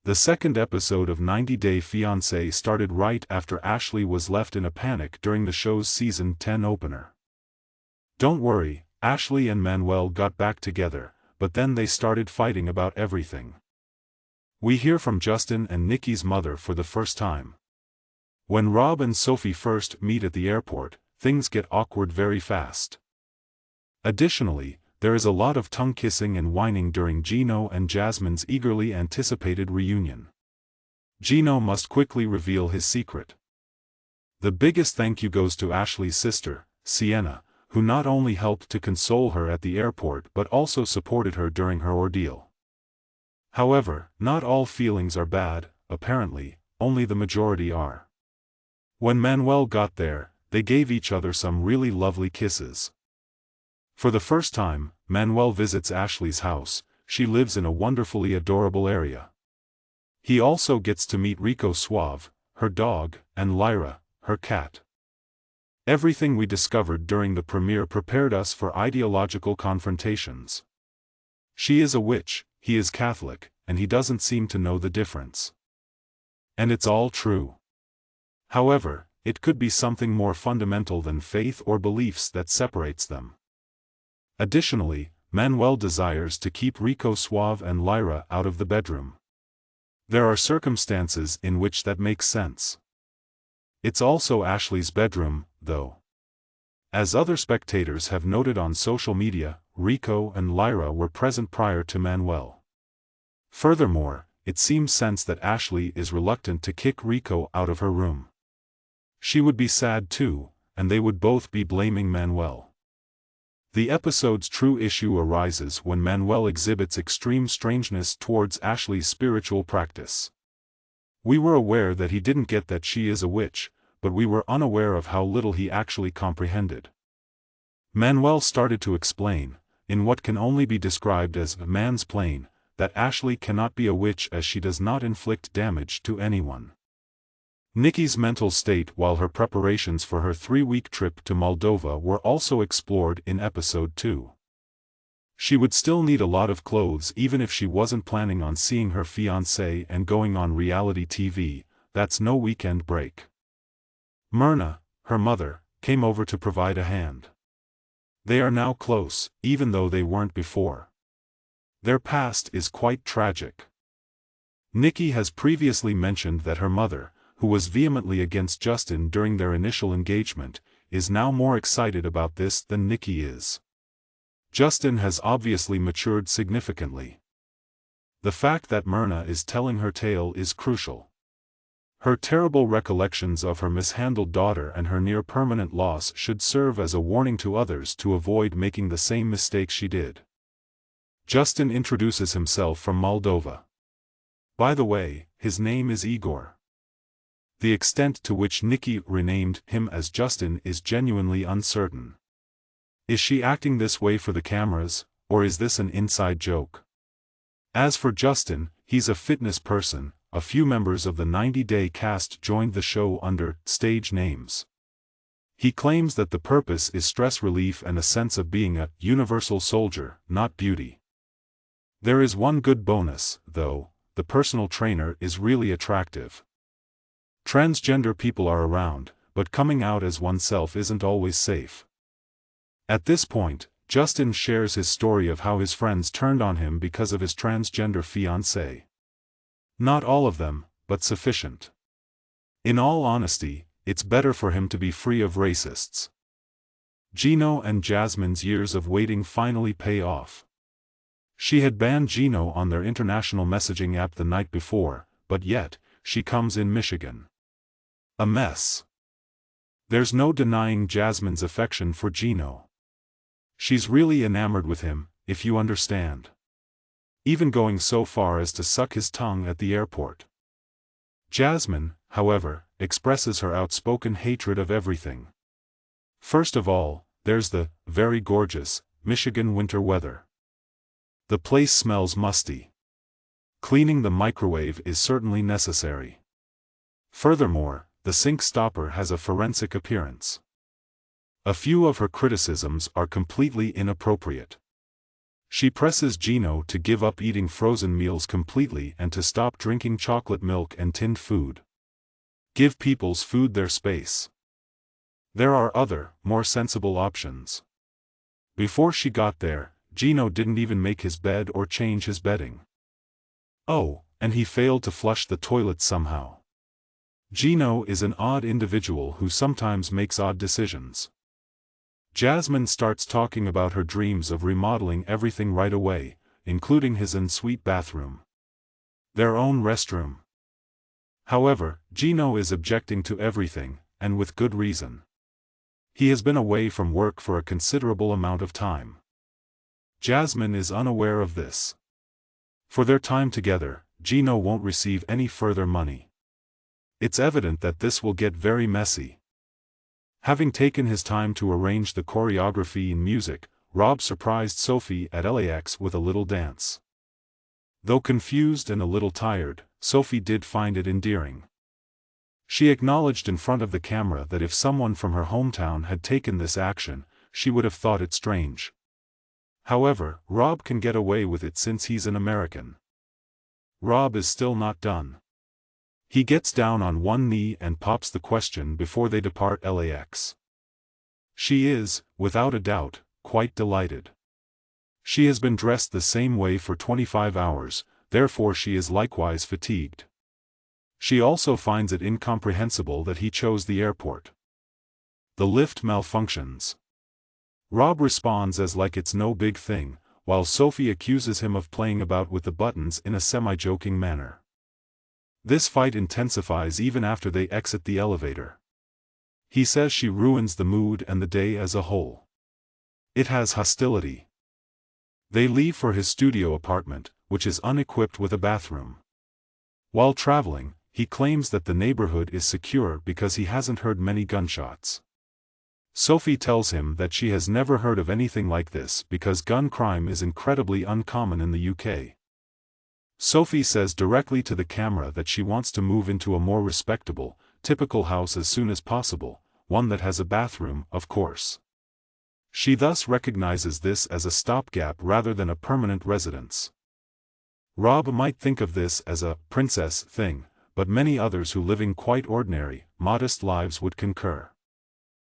The second episode of 90 Day Fiancé started right after Ashley was left in a panic during the show's season 10 opener. Don't worry, Ashley and Manuel got back together, but then they started fighting about everything. We hear from Justin and Nikki's mother for the first time. When Rob and Sophie first meet at the airport, things get awkward very fast. Additionally, there is a lot of tongue-kissing and whining during Gino and Jasmine's eagerly anticipated reunion. Gino must quickly reveal his secret. The biggest thank you goes to Ashley's sister, Sienna, who not only helped to console her at the airport but also supported her during her ordeal. However, not all feelings are bad, apparently, only the majority are. When Manuel got there, they gave each other some really lovely kisses. For the first time, Manuel visits Ashley's house. She lives in a wonderfully adorable area. He also gets to meet Rico Suave, her dog, and Lyra, her cat. Everything we discovered during the premiere prepared us for ideological confrontations. She is a witch, he is Catholic, and he doesn't seem to know the difference. And it's all true. However, it could be something more fundamental than faith or beliefs that separates them. Additionally, Manuel desires to keep Rico Suave and Lyra out of the bedroom. There are circumstances in which that makes sense. It's also Ashley's bedroom, though. As other spectators have noted on social media, Rico and Lyra were present prior to Manuel. Furthermore, it seems sense that Ashley is reluctant to kick Rico out of her room. She would be sad too, and they would both be blaming Manuel. The episode's true issue arises when Manuel exhibits extreme strangeness towards Ashley's spiritual practice. We were aware that he didn't get that she is a witch, but we were unaware of how little he actually comprehended. Manuel started to explain, in what can only be described as mansplain, that Ashley cannot be a witch as she does not inflict damage to anyone. Nikki's mental state while her preparations for her 3-week trip to Moldova were also explored in episode 2. She would still need a lot of clothes even if she wasn't planning on seeing her fiancé and going on reality TV. That's no weekend break. Myrna, her mother, came over to provide a hand. They are now close, even though they weren't before. Their past is quite tragic. Nikki has previously mentioned that her mother, who was vehemently against Justin during their initial engagement, is now more excited about this than Nikki is. Justin has obviously matured significantly. The fact that Myrna is telling her tale is crucial. Her terrible recollections of her mishandled daughter and her near-permanent loss should serve as a warning to others to avoid making the same mistakes she did. Justin introduces himself from Moldova. By the way, his name is Igor. The extent to which Nikki renamed him as Justin is genuinely uncertain. Is she acting this way for the cameras, or is this an inside joke? As for Justin, he's a fitness person. A few members of the 90 Day cast joined the show under stage names. He claims that the purpose is stress relief and a sense of being a universal soldier, not beauty. There is one good bonus, though: the personal trainer is really attractive. Transgender people are around, but coming out as oneself isn't always safe. At this point, Justin shares his story of how his friends turned on him because of his transgender fiancé. Not all of them, but sufficient. In all honesty, it's better for him to be free of racists. Gino and Jasmine's years of waiting finally pay off. She had banned Gino on their international messaging app the night before, but yet, she comes in Michigan. A mess. There's no denying Jasmine's affection for Gino. She's really enamored with him, if you understand. Even going so far as to suck his tongue at the airport. Jasmine, however, expresses her outspoken hatred of everything. First of all, there's the very gorgeous Michigan winter weather. The place smells musty. Cleaning the microwave is certainly necessary. Furthermore, the sink stopper has a forensic appearance. A few of her criticisms are completely inappropriate. She presses Gino to give up eating frozen meals completely and to stop drinking chocolate milk and tinned food. Give people's food their space. There are other, more sensible options. Before she got there, Gino didn't even make his bed or change his bedding. Oh, and he failed to flush the toilet somehow. Gino is an odd individual who sometimes makes odd decisions. Jasmine starts talking about her dreams of remodeling everything right away, including his ensuite bathroom. Their own restroom. However, Gino is objecting to everything, and with good reason. He has been away from work for a considerable amount of time. Jasmine is unaware of this. For their time together, Gino won't receive any further money. It's evident that this will get very messy. Having taken his time to arrange the choreography and music, Rob surprised Sophie at LAX with a little dance. Though confused and a little tired, Sophie did find it endearing. She acknowledged in front of the camera that if someone from her hometown had taken this action, she would have thought it strange. However, Rob can get away with it since he's an American. Rob is still not done. He gets down on one knee and pops the question before they depart LAX. She is, without a doubt, quite delighted. She has been dressed the same way for 25 hours, therefore she is likewise fatigued. She also finds it incomprehensible that he chose the airport. The lift malfunctions. Rob responds as like it's no big thing, while Sophie accuses him of playing about with the buttons in a semi-joking manner. This fight intensifies even after they exit the elevator. He says she ruins the mood and the day as a whole. It has hostility. They leave for his studio apartment, which is unequipped with a bathroom. While traveling, he claims that the neighborhood is secure because he hasn't heard many gunshots. Sophie tells him that she has never heard of anything like this because gun crime is incredibly uncommon in the UK. Sophie says directly to the camera that she wants to move into a more respectable, typical house as soon as possible, one that has a bathroom, of course. She thus recognizes this as a stopgap rather than a permanent residence. Rob might think of this as a princess thing, but many others who living quite ordinary, modest lives would concur.